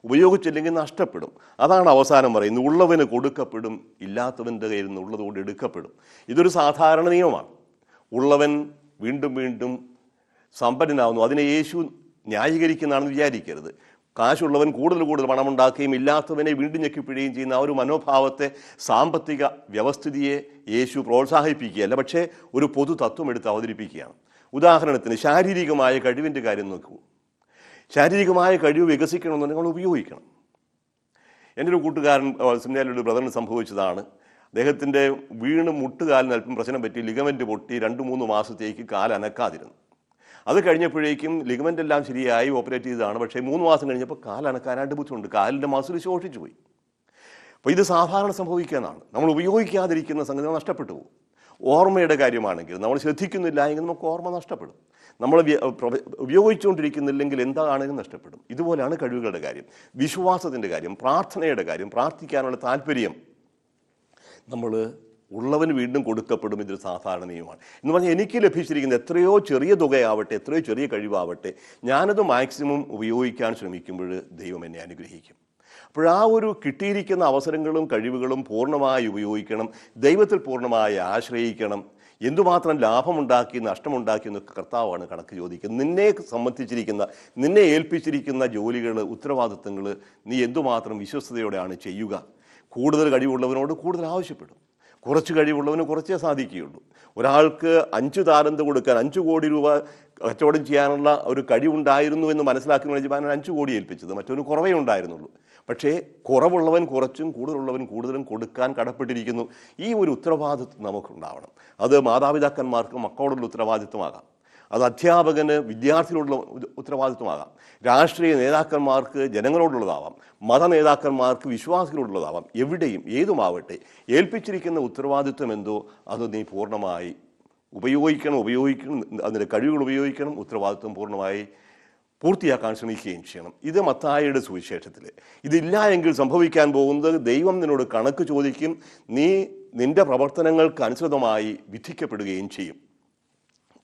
ഉപയോഗിച്ചില്ലെങ്കിൽ നഷ്ടപ്പെടും. അതാണ് അവസാനം പറയുന്നത്, ഉള്ളവന് കൊടുക്കപ്പെടും, ഇല്ലാത്തവൻ്റെ കയ്യിൽ നിന്ന് ഉള്ളതുകൊണ്ട് എടുക്കപ്പെടും. ഇതൊരു സാധാരണ നിയമമാണ്. ഉള്ളവൻ വീണ്ടും വീണ്ടും സമ്പന്നനാവുന്നു. അതിനെ യേശു ന്യായീകരിക്കുന്നതാണെന്ന് വിചാരിക്കരുത്. കാശുള്ളവൻ കൂടുതൽ കൂടുതൽ പണമുണ്ടാക്കുകയും ഇല്ലാത്തവനെ വീണ്ടും ഞെക്കിപ്പിടുകയും ചെയ്യുന്ന ആ ഒരു മനോഭാവത്തെ, സാമ്പത്തിക വ്യവസ്ഥിതിയെ യേശു പ്രോത്സാഹിപ്പിക്കുകയല്ല, പക്ഷേ ഒരു പൊതു തത്വം എടുത്ത് അവതരിപ്പിക്കുകയാണ്. ഉദാഹരണത്തിന് ശാരീരികമായ കഴിവിൻ്റെ കാര്യം നോക്കൂ. ശാരീരികമായ കഴിവ് വികസിക്കണമെന്നുണ്ടെങ്കിൽ നമ്മൾ ഉപയോഗിക്കണം. എൻ്റെ ഒരു കൂട്ടുകാരൻ സെമിനാരിലൊരു ബ്രദറിന് സംഭവിച്ചതാണ്. അദ്ദേഹത്തിൻ്റെ വീണ് മുട്ടുകാലിന് അല്പം പ്രശ്നം പറ്റി, ലിഗമെൻറ്റ് പൊട്ടി 2-3 മാസത്തേക്ക് കാൽ അനക്കാതിരുന്നു. അത് കഴിഞ്ഞപ്പോഴേക്കും ലിഗമെൻ്റ് എല്ലാം ശരിയായി, ഓപ്പറേറ്റ് ചെയ്തതാണ്. പക്ഷേ 3 മാസം കഴിഞ്ഞപ്പോൾ കാൽ അനക്കാനായിട്ട് ബുദ്ധിമുട്ടുണ്ട്, കാലിൻ്റെ മസിൽ ശോഷിച്ചു പോയി. അപ്പോൾ ഇത് സാധാരണ സംഭവിക്കുന്നതാണ്. നമ്മൾ ഉപയോഗിക്കാതിരിക്കുന്ന സംഗതി നഷ്ടപ്പെട്ടു പോകും. ഓർമ്മയുടെ കാര്യമാണെങ്കിൽ നമ്മൾ ശ്രദ്ധിക്കുന്നില്ല എങ്കിൽ നമുക്ക് ഓർമ്മ നഷ്ടപ്പെടും. നമ്മൾ ഉപയോഗിച്ചുകൊണ്ടിരിക്കുന്നില്ലെങ്കിൽ എന്താണെങ്കിലും നഷ്ടപ്പെടും. ഇതുപോലെയാണ് കഴിവുകളുടെ കാര്യം, വിശ്വാസത്തിൻ്റെ കാര്യം, പ്രാർത്ഥനയുടെ കാര്യം, പ്രാർത്ഥിക്കാനുള്ള താല്പര്യം. നമ്മൾ ഉള്ളവന് വീണ്ടും കൊടുക്കപ്പെടും, ഇതൊരു സാധാരണ നിയമമാണ്. എന്ന് പറഞ്ഞാൽ എനിക്ക് ലഭിച്ചിരിക്കുന്ന എത്രയോ ചെറിയ തുകയാവട്ടെ, എത്രയോ ചെറിയ കഴിവാവട്ടെ, ഞാനത് മാക്സിമം ഉപയോഗിക്കാൻ ശ്രമിക്കുമ്പോൾ ദൈവം എന്നെ അനുഗ്രഹിക്കും. അപ്പോൾ ആ ഒരു കിട്ടിയിരിക്കുന്ന അവസരങ്ങളും കഴിവുകളും പൂർണ്ണമായി ഉപയോഗിക്കണം, ദൈവത്തിൽ പൂർണ്ണമായി ആശ്രയിക്കണം. എന്തുമാത്രം ലാഭമുണ്ടാക്കി നഷ്ടമുണ്ടാക്കി എന്നൊക്കെ കർത്താവാണ് കണക്ക് ചോദിക്കുന്നത്. നിന്നെ സംബന്ധിച്ചിരിക്കുന്ന, നിന്നെ ഏൽപ്പിച്ചിരിക്കുന്ന ജോലികൾ, ഉത്തരവാദിത്തങ്ങൾ നീ എന്തുമാത്രം വിശ്വസ്തയോടെയാണ് ചെയ്യുക. കൂടുതൽ കഴിവുള്ളവനോട് കൂടുതൽ ആവശ്യപ്പെടും, കുറച്ച് കഴിവുള്ളവന് കുറച്ചേ സാധിക്കുകയുള്ളൂ. ഒരാൾക്ക് 5 താലന്ത് കൊടുക്കാൻ, 5 കോടി രൂപ കച്ചവടം ചെയ്യാനുള്ള ഒരു കഴിവുണ്ടായിരുന്നു എന്ന് മനസ്സിലാക്കുന്ന യജമാനൻ 5 കോടി ഏൽപ്പിച്ചത്, മറ്റൊരു കുറവേ ഉണ്ടായിരുന്നുള്ളൂ. പക്ഷേ കുറവുള്ളവൻ കുറച്ചും കൂടുതലുള്ളവൻ കൂടുതലും കൊടുക്കാൻ കടപ്പെട്ടിരിക്കുന്നു. ഈ ഒരു ഉത്തരവാദിത്വം നമുക്കുണ്ടാവണം. അത് മാതാപിതാക്കന്മാർക്ക് മക്കളോടുള്ള ഉത്തരവാദിത്വമാകാം, അത് അധ്യാപകന് വിദ്യാർത്ഥിയോടുള്ള ഉത്തരവാദിത്വമാകാം, രാഷ്ട്രീയ നേതാക്കന്മാർക്ക് ജനങ്ങളോടുള്ളതാവാം, മത നേതാക്കന്മാർക്ക് വിശ്വാസികളോടുള്ളതാവാം. എവിടെയും ഏതുമാവട്ടെ, ഏൽപ്പിച്ചിരിക്കുന്ന ഉത്തരവാദിത്വം എന്തോ അത് നീ പൂർണ്ണമായി ഉപയോഗിക്കണം, അതിൻ്റെ കഴിവുകൾ ഉപയോഗിക്കണം, ഉത്തരവാദിത്വം പൂർണ്ണമായി പൂർത്തിയാക്കാൻ ശ്രമിക്കുകയും ചെയ്യണം. ഇത് മത്തായിയുടെ സുവിശേഷത്തിൽ. ഇതില്ല എങ്കിൽ സംഭവിക്കാൻ പോകുന്നത്, ദൈവം നിന്നോട് കണക്ക് ചോദിക്കും, നീ നിന്റെ പ്രവർത്തനങ്ങൾക്ക് അനുസൃതമായി വിധിക്കപ്പെടുകയും ചെയ്യും,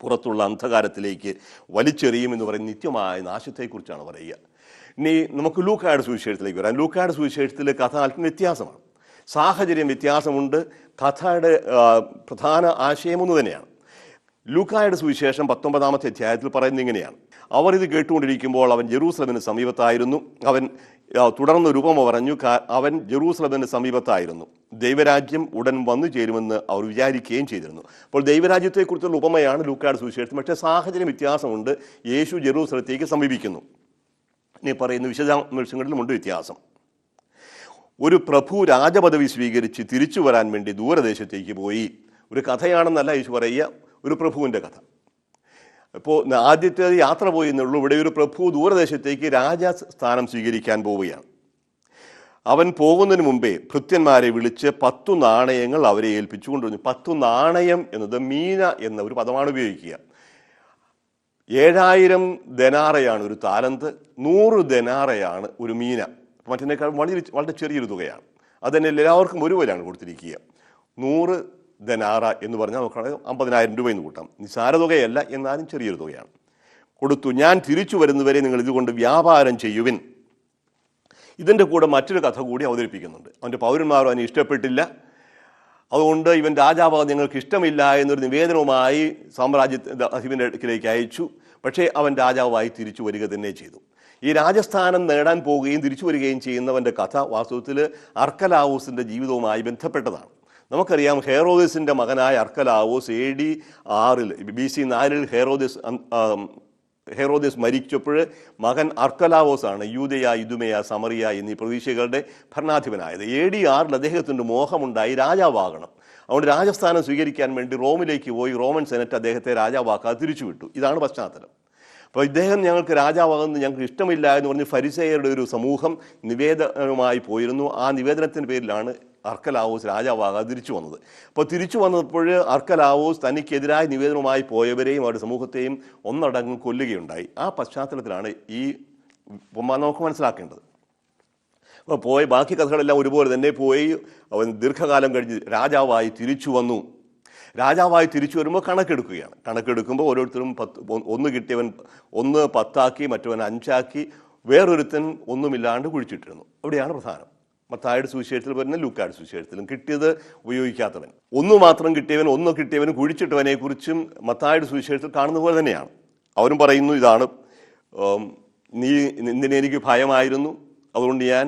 പുറത്തുള്ള അന്ധകാരത്തിലേക്ക് വലിച്ചെറിയും എന്ന് പറയുന്ന നിത്യമായ നാശത്തെക്കുറിച്ചാണ് പറയുക. ഇനി നമുക്ക് ലൂക്കായുടെ സുവിശേഷത്തിലേക്ക് വരാം. ലൂക്കായുടെ സുവിശേഷത്തിൽ കഥ അല്പം വ്യത്യാസമാണ്, സാഹചര്യം വ്യത്യാസമുണ്ട്. കഥയുടെ പ്രധാന ആശയം ഒന്ന് തന്നെയാണ്. ലൂക്കായുടെ സുവിശേഷം 19-ാമത്തെ അധ്യായത്തിൽ പറയുന്നത് ഇങ്ങനെയാണ്: അവർ ഇത് കേട്ടുകൊണ്ടിരിക്കുമ്പോൾ അവൻ ജെറൂസലമിന് സമീപത്തായിരുന്നു. അവൻ തുടർന്നൊരു ഉപമ പറഞ്ഞു. അവൻ ജെറൂസലമിന് സമീപത്തായിരുന്നു, ദൈവരാജ്യം ഉടൻ വന്നു ചേരുമെന്ന് അവർ വിചാരിക്കുകയും ചെയ്തിരുന്നു. അപ്പോൾ ദൈവരാജ്യത്തെക്കുറിച്ചുള്ള ഉപമയാണ് ലൂക്കായുടെ സുവിശേഷത്തിൽ. പക്ഷേ സാഹചര്യം വ്യത്യാസമുണ്ട്. യേശു ജെറൂസലത്തേക്ക് സമീപിക്കുന്നു. ഇനി പറയുന്ന വിശദാംശങ്ങളിലുമുണ്ട് വ്യത്യാസം. ഒരു പ്രഭു രാജപദവി സ്വീകരിച്ച് തിരിച്ചു വരാൻ വേണ്ടി ദൂരദേശത്തേക്ക് പോയി. ഒരു കഥയാണെന്നല്ല യേശു പറയുക, ഒരു പ്രഭുവിൻ്റെ കഥ. ഇപ്പോൾ ആദ്യത്തെ യാത്ര പോയി എന്നുള്ളൂ. ഇവിടെ ഒരു പ്രഭു ദൂരദേശത്തേക്ക് രാജസ്ഥാനം സ്വീകരിക്കാൻ പോവുകയാണ്. അവൻ പോകുന്നതിന് മുമ്പേ ഭൃത്യന്മാരെ വിളിച്ച് 10 നാണയങ്ങൾ അവരെ ഏൽപ്പിച്ചു കൊണ്ടുവന്നു. 10 നാണയം എന്നത് മീന എന്ന ഒരു പദമാണ് ഉപയോഗിക്കുക. 7000 ദനാറയാണ് ഒരു താലന്ത്, 100 ദനാറയാണ് ഒരു മീന. മറ്റേക്കാൾ വളരെ വളരെ ചെറിയൊരു തുകയാണ്. അതുതന്നെ എല്ലാവർക്കും ഒരുപോലെയാണ് കൊടുത്തിരിക്കുക. 100 ദനാറ എന്ന് പറഞ്ഞാൽ നോക്കുകയാണെങ്കിൽ 50,000 രൂപ എന്ന് കൂട്ടാം. നിസ്സാര തുകയല്ല, എന്നാലും ചെറിയൊരു തുകയാണ്. കൊടുത്തു. ഞാൻ തിരിച്ചു വരുന്നവരെ നിങ്ങൾ ഇതുകൊണ്ട് വ്യാപാരം ചെയ്യുവിൻ. ഇതിൻ്റെ കൂടെ മറ്റൊരു കഥ കൂടി അവതരിപ്പിക്കുന്നുണ്ട്. അവൻ്റെ പൗരന്മാരും അവനെ ഇഷ്ടപ്പെട്ടില്ല, അതുകൊണ്ട് ഇവൻ രാജാവാകാൻ ഞങ്ങൾക്ക് ഇഷ്ടമില്ല എന്നൊരു നിവേദനവുമായി സാമ്രാജ്യത്തിൻ്റെ അടുക്കിലേക്ക് അയച്ചു. പക്ഷേ അവൻ രാജാവായി തിരിച്ചു വരിക തന്നെ ചെയ്തു. ഈ രാജസ്ഥാനം നേടാൻ പോവുകയും തിരിച്ചു വരികയും ചെയ്യുന്നവൻ്റെ കഥ വാസ്തവത്തിൽ അർക്കലാവൂസിൻ്റെ ജീവിതവുമായി ബന്ധപ്പെട്ടതാണ്. നമുക്കറിയാം, ഹെറോദേസിൻ്റെ മകനായ അർക്കലാവൂസ് AD 6 BC 4 ഹെറോദേസ് മരിച്ചപ്പോൾ മകൻ അർക്കലാവോസാണ് യൂദയ, ഇദുമയ, സമറിയ എന്നീ പ്രവിശ്യകളുടെ ഭരണാധിപനായത്. AD 6 അദ്ദേഹത്തിൻ്റെ മോഹമുണ്ടായി രാജാവാകണം. അതുകൊണ്ട് രാജസ്ഥാനം സ്വീകരിക്കാൻ വേണ്ടി റോമിലേക്ക് പോയി റോമൻ സെനറ്റ് അദ്ദേഹത്തെ രാജാവാക്കാതെ തിരിച്ചുവിട്ടു. ഇതാണ് പശ്ചാത്തലം. അപ്പോൾ ഇദ്ദേഹം ഞങ്ങൾക്ക് രാജാവാകുന്നത് ഞങ്ങൾക്ക് ഇഷ്ടമില്ല എന്ന് പറഞ്ഞ് ഫരിസേയരുടെ ഒരു സമൂഹം നിവേദനവുമായി പോയിരുന്നു. ആ നിവേദനത്തിൻ്റെ പേരിലാണ് അർക്കലാവോസ് രാജാവാകാതെ തിരിച്ചു വന്നത്. അപ്പോൾ തിരിച്ചു വന്നപ്പോൾ അർക്കലാവോസ് തനിക്കെതിരായ നിവേദനവുമായി പോയവരെയും അവരുടെ സമൂഹത്തെയും ഒന്നടങ്കം കൊല്ലുകയുണ്ടായി. ആ പശ്ചാത്തലത്തിലാണ് ഈ നമുക്ക് മനസ്സിലാക്കേണ്ടത്. അപ്പോൾ ബാക്കി കഥകളെല്ലാം ഒരുപോലെ തന്നെ പോയി. അവൻ ദീർഘകാലം കഴിഞ്ഞ് രാജാവായി തിരിച്ചു വന്നു. രാജാവായി തിരിച്ചു വരുമ്പോൾ കണക്കെടുക്കുകയാണ്. കണക്കെടുക്കുമ്പോൾ ഓരോരുത്തരും 1 കിട്ടിയവൻ 1 10 ആക്കി, മറ്റവൻ 5 ആക്കി, വേറൊരുത്തൻ ഒന്നുമില്ലാണ്ട് കുഴിച്ചിട്ടിരുന്നു. അവിടെയാണ് പ്രധാനം. മത്തായിയുടെ സുവിശേഷത്തിൽ വരുന്ന ലൂക്കായുടെ സുവിശേഷത്തിലും കിട്ടിയത് ഉപയോഗിക്കാത്തവൻ, 1 മാത്രം കിട്ടിയവൻ 1 കിട്ടിയവൻ കുഴിച്ചിട്ടവനെ കുറിച്ചും മത്തായിയുടെ സുവിശേഷത്തിൽ കാണുന്ന പോലെ തന്നെയാണ്. അവരും പറയുന്നു, ഇതാണ് നീ നിന്നെ എനിക്ക് ഭയമായിരുന്നു, അതുകൊണ്ട് ഞാൻ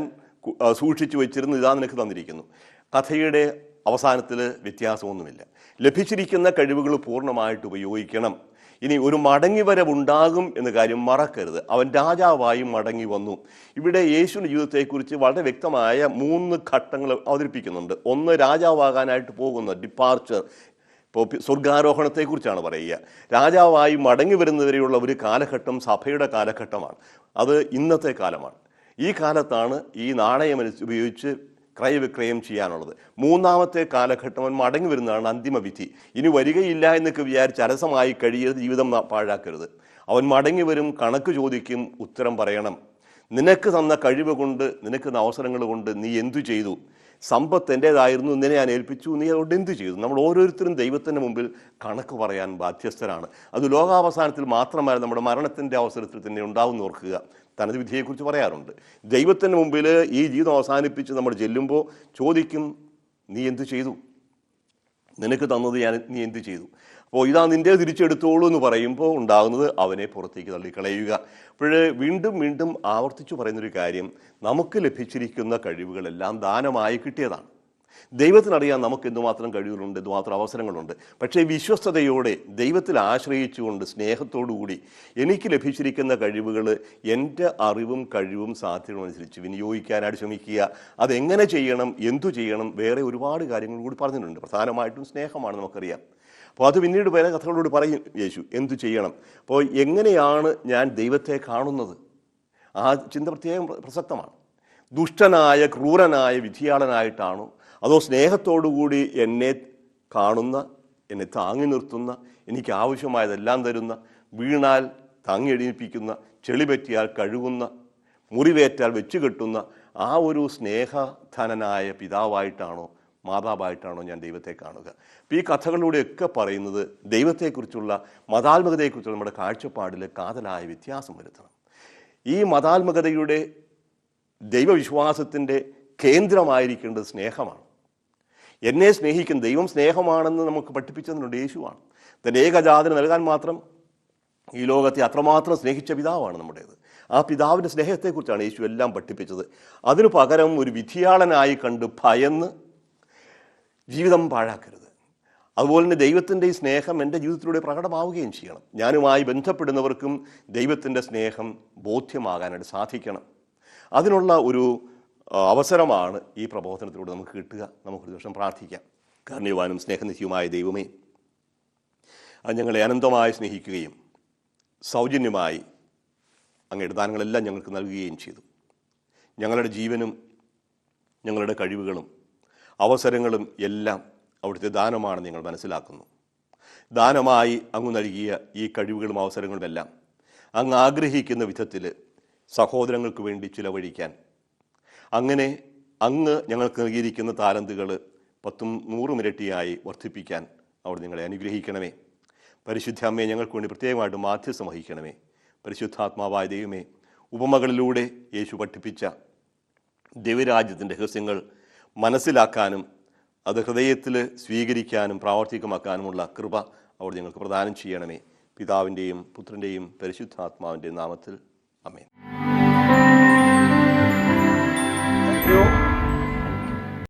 സൂക്ഷിച്ചു വെച്ചിരുന്നു, ഇതാ നിനക്ക് തന്നിരിക്കുന്നു. കഥയുടെ അവസാനത്തിൽ വ്യത്യാസമൊന്നുമില്ല. ലഭിച്ചിരിക്കുന്ന കഴിവുകൾ പൂർണ്ണമായിട്ട് ഉപയോഗിക്കണം. ഇനി ഒരു മടങ്ങിവരവുണ്ടാകും എന്ന കാര്യം മറക്കരുത്. അവൻ രാജാവായി മടങ്ങി വന്നു. ഇവിടെ യേശുവിൻ്റെ ജീവിതത്തെക്കുറിച്ച് വളരെ വ്യക്തമായ 3 ഘട്ടങ്ങൾ അവതരിപ്പിക്കുന്നുണ്ട്. ഒന്ന്, രാജാവാകാനായിട്ട് പോകുന്ന ഡിപ്പാർച്ചർ. ഇപ്പോൾ സ്വർഗാരോഹണത്തെക്കുറിച്ചാണ് പറയുക. രാജാവായി മടങ്ങി വരുന്നവരെയുള്ള ഒരു കാലഘട്ടം സഭയുടെ കാലഘട്ടമാണ്. അത് ഇന്നത്തെ കാലമാണ്. ഈ കാലത്താണ് ഈ നാണയം ഉപയോഗിച്ച് ക്രയവിക്രയം ചെയ്യാനുള്ളത്. 3ാമത്തെ കാലഘട്ടം അവൻ മടങ്ങി വരുന്നതാണ് അന്തിമ വിധി. ഇനി വരികയില്ല എന്നൊക്കെ വിചാരിച്ച് അലസമായി കഴിയരുത്, ജീവിതം പാഴാക്കരുത്. അവൻ മടങ്ങി വരും, കണക്ക് ചോദിക്കും, ഉത്തരം പറയണം. നിനക്ക് തന്ന കഴിവ് കൊണ്ട്, നിനക്ക് തന്ന അവസരങ്ങൾ കൊണ്ട് നീ എന്തു ചെയ്തു? സമ്പത്ത് എൻ്റേതായിരുന്നു, നിന്നെ ഞാൻ ഏൽപ്പിച്ചു, നീ അതുകൊണ്ട് എന്തു ചെയ്തു? നമ്മൾ ഓരോരുത്തരും ദൈവത്തിൻ്റെ മുമ്പിൽ കണക്ക് പറയാൻ ബാധ്യസ്ഥരാണ്. അത് ലോകാവസാനത്തിൽ മാത്രമല്ല, നമ്മുടെ മരണത്തിൻ്റെ അവസരത്തിൽ തന്നെ ഉണ്ടാവുമെന്ന് ഓർക്കുക. തനത് വിധിയെക്കുറിച്ച് പറയാറുണ്ട്. ദൈവത്തിൻ്റെ മുമ്പിൽ ഈ ജീവിതം അവസാനിപ്പിച്ച് നമ്മൾ ചെല്ലുമ്പോൾ ചോദിക്കും, നീ എന്തു ചെയ്തു? നിനക്ക് തന്നത് നീ എന്തു ചെയ്തു? അപ്പോൾ ഇതാ നിൻ്റെ തിരിച്ചെടുത്തോളൂ എന്ന് പറയുമ്പോൾ ഉണ്ടാകുന്നത് അവനെ പുറത്തേക്ക് തള്ളിക്കളയുക. അപ്പോൾ വീണ്ടും വീണ്ടും ആവർത്തിച്ചു പറയുന്നൊരു കാര്യം, നമുക്ക് ലഭിച്ചിരിക്കുന്ന കഴിവുകളെല്ലാം ദാനമായി കിട്ടിയതാണ്. ദൈവത്തിനറിയാം നമുക്ക് എന്തുമാത്രം കഴിവുകളുണ്ട്, എന്തുമാത്രം അവസരങ്ങളുണ്ട്. പക്ഷേ വിശ്വസ്തയോടെ ദൈവത്തിൽ ആശ്രയിച്ചുകൊണ്ട് സ്നേഹത്തോടുകൂടി എനിക്ക് ലഭിച്ചിരിക്കുന്ന കഴിവുകൾ എൻ്റെ അറിവും കഴിവും സാധ്യതകളും അനുസരിച്ച് വിനിയോഗിക്കാനായിട്ട് ശ്രമിക്കുക. അതെങ്ങനെ ചെയ്യണം, എന്തു ചെയ്യണം, വേറെ ഒരുപാട് കാര്യങ്ങൾ കൂടി പറഞ്ഞിട്ടുണ്ട്. പ്രധാനമായിട്ടും സ്നേഹമാണ്, നമുക്കറിയാം. അപ്പോൾ അത് പിന്നീട് വേറെ കഥകളോട് പറയും യേശു എന്തു ചെയ്യണം. അപ്പോൾ എങ്ങനെയാണ് ഞാൻ ദൈവത്തെ കാണുന്നത്? ആ ചിന്ത പ്രത്യേകം പ്രസക്തമാണ്. ദുഷ്ടനായ ക്രൂരനായ വിധിയാളനായിട്ടാണോ, അതോ സ്നേഹത്തോടുകൂടി എന്നെ കാണുന്ന, എന്നെ താങ്ങി നിർത്തുന്ന, എനിക്ക് ആവശ്യമായതെല്ലാം തരുന്ന, വീണാൽ താങ്ങി എഴുന്നേൽപ്പിക്കുന്ന, ചെളി പറ്റിയാൽ കഴുകുന്ന, മുറിവേറ്റാൽ വെച്ച് കെട്ടുന്ന ആ ഒരു സ്നേഹധനനായ പിതാവായിട്ടാണോ, മാതാവായിട്ടാണോ ഞാൻ ദൈവത്തെ കാണുക? അപ്പോൾ ഈ കഥകളിലൂടെയൊക്കെ പറയുന്നത് ദൈവത്തെക്കുറിച്ചുള്ള മതാത്മകതയെക്കുറിച്ചുള്ള നമ്മുടെ കാഴ്ചപ്പാടിൽ കാതലായ വ്യത്യാസം വരുത്തണം. ഈ മതാത്മകതയുടെ ദൈവവിശ്വാസത്തിൻ്റെ കേന്ദ്രമായിരിക്കേണ്ടത് സ്നേഹമാണ്. എന്നെ സ്നേഹിക്കുന്ന ദൈവം സ്നേഹമാണെന്ന് നമുക്ക് പഠിപ്പിച്ചതിനുണ്ട് യേശുവാണ്. തൻ്റെ ഏകജാതന് നൽകാൻ മാത്രം ഈ ലോകത്തെ അത്രമാത്രം സ്നേഹിച്ച പിതാവാണ് നമ്മുടേത്. ആ പിതാവിൻ്റെ സ്നേഹത്തെക്കുറിച്ചാണ് യേശു എല്ലാം പഠിപ്പിച്ചത്. അതിനു പകരം ഒരു വിധിയാളനായി കണ്ട് ഭയന്ന് ജീവിതം പാഴാക്കരുത്. അതുപോലെ തന്നെ ദൈവത്തിൻ്റെ ഈ സ്നേഹം എൻ്റെ ജീവിതത്തിലൂടെ പ്രകടമാവുകയും ചെയ്യണം. ഞാനുമായി ബന്ധപ്പെടുന്നവർക്കും ദൈവത്തിൻ്റെ സ്നേഹം ബോധ്യമാകാനായിട്ട് സാധിക്കണം. അതിനുള്ള ഒരു അവസരമാണ് ഈ പ്രബോധനത്തിലൂടെ നമുക്ക് കിട്ടുക. നമുക്കൊരു ദിവസം പ്രാർത്ഥിക്കാം. കാരുണ്യവാനും സ്നേഹനിധിയുമായ ദൈവമേ, അത് ഞങ്ങളെ അനന്തമായി സ്നേഹിക്കുകയും സൗജന്യമായി അങ്ങയുടെ ദാനങ്ങളെല്ലാം ഞങ്ങൾക്ക് നൽകുകയും ചെയ്തു. ഞങ്ങളുടെ ജീവനും ഞങ്ങളുടെ കഴിവുകളും അവസരങ്ങളും എല്ലാം അവിടുത്തെ ദാനമാണെന്ന് ഞങ്ങൾ മനസ്സിലാക്കുന്നു. ദാനമായി അങ്ങ് നൽകിയ ഈ കഴിവുകളും അവസരങ്ങളുമെല്ലാം അങ്ങ് ആഗ്രഹിക്കുന്ന വിധത്തിൽ സഹോദരങ്ങൾക്ക് വേണ്ടി ചിലവഴിക്കാൻ, അങ്ങനെ അങ്ങ് ഞങ്ങൾക്ക് നൽകിയിരിക്കുന്ന താലന്തുകൾ 10ഉം 100ഉം ഇരട്ടിയായി വർദ്ധിപ്പിക്കാൻ അവിടെ നിങ്ങളെ അനുഗ്രഹിക്കണമേ. പരിശുദ്ധ അമ്മയെ ഞങ്ങൾക്ക് വേണ്ടി പ്രത്യേകമായിട്ട് മാധ്യസ്ഥം വഹിക്കണമേ. പരിശുദ്ധാത്മാവായ ദൈവമേ, ഉപമകളിലൂടെ യേശു പഠിപ്പിച്ച ദൈവരാജ്യത്തിൻ്റെ രഹസ്യങ്ങൾ മനസ്സിലാക്കാനും അത് ഹൃദയത്തിൽ സ്വീകരിക്കാനും പ്രാവർത്തികമാക്കാനുമുള്ള കൃപ അവിടെ ഞങ്ങൾക്ക് പ്രദാനം ചെയ്യണമേ. പിതാവിൻ്റെയും പുത്രൻ്റെയും പരിശുദ്ധാത്മാവിൻ്റെയും നാമത്തിൽ ആമേൻ.